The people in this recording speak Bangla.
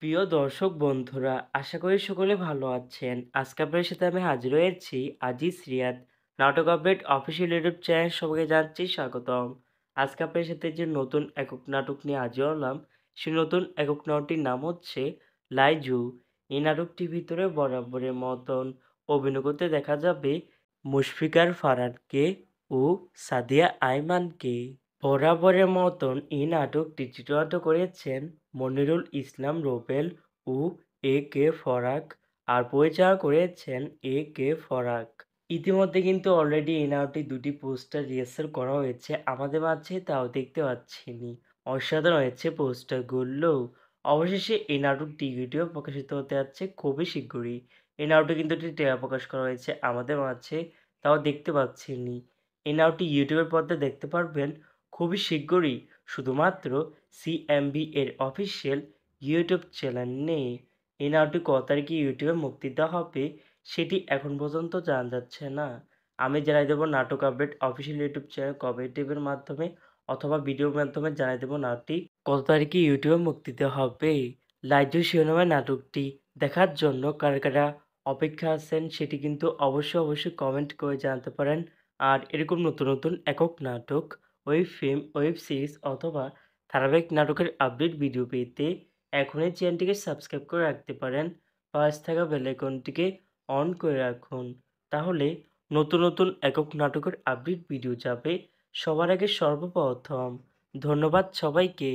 প্রিয় দর্শক বন্ধুরা, আশা করি সকলে ভালো আছেন। আজকে আপনাদের সাথে আমি হাজির হয়েছি আজিজ রিয়াদ নাটক আপডেট অফিসিয়াল ইউটিউব চ্যানেল। সবাইকে জানাচ্ছি স্বাগতম। আজকে আপনাদের সাথে যে নতুন একক নাটক নিয়ে হাজির হলাম, সেই নতুন একক নাটকটির নাম হচ্ছে লাইজু। এই নাটকটির ভিতরে বরাবরের মতন অভিনয় করতে দেখা যাবে মুশফিকার ফারহানকে ও সাদিয়া আইমানকে। বরাবরের মতন এই নাটকটি চিত্রায়িত করেছেন মনিরুল ইসলাম রুবেল ও এ কে ফরাক, আর পরিচালনা করেছেন এ কে ফরাক। ইতিমধ্যে কিন্তু অলরেডি এই নাটকটির দুটি পোস্টার রিহার্সাল করা হয়েছে আমাদের মাঝে, তাও দেখতে পাচ্ছিনি। অসাধারণ হয়েছে পোস্টারগুলো। অবশেষে এই নাটকটি ইউটিউবে প্রকাশিত হতে যাচ্ছে খুবই শীঘ্রই। এই নাটকটি কিন্তু একটি ট্রেলার প্রকাশ করা হয়েছে আমাদের মাঝে, তাও দেখতে পাচ্ছিনি। এই নাটকটি ইউটিউবের পর্দায় দেখতে পারবেন খুবই শীঘ্রই, শুধুমাত্র সিএমবি এর অফিসিয়াল ইউটিউব চ্যানেলে। এই নাটকটি কত তারিখে ইউটিউবে মুক্তি দেওয়া হবে সেটি এখন পর্যন্ত জানা যাচ্ছে না। আমি জানাই দেবো নাটক আপডেট অফিসিয়াল ইউটিউব চ্যানেল কবে টিভির মাধ্যমে অথবা ভিডিওর মাধ্যমে জানাই দেবো নাটকটি কত তারিখে ইউটিউবে মুক্তি দেওয়া হবে। লাইজু শিরোনামে নাটকটি দেখার জন্য কারা কারা অপেক্ষা আছেন সেটি কিন্তু অবশ্যই কমেন্ট করে জানাতে পারেন। আর এরকম নতুন নতুন একক নাটক, ওয়েব ফিল্ম, ওয়েব সিরিজ অথবা ধারাবাহিক নাটকের আপডেট ভিডিও পেতে এখনই চ্যানেলটিকে সাবস্ক্রাইব করে রাখতে পারেন। পাশে থাকা বেল আইকনটিকে অন করে রাখুন। তাহলে নতুন নতুন একক নাটকের আপডেট ভিডিও যাবে সবার আগে সর্বপ্রথম। ধন্যবাদ সবাইকে।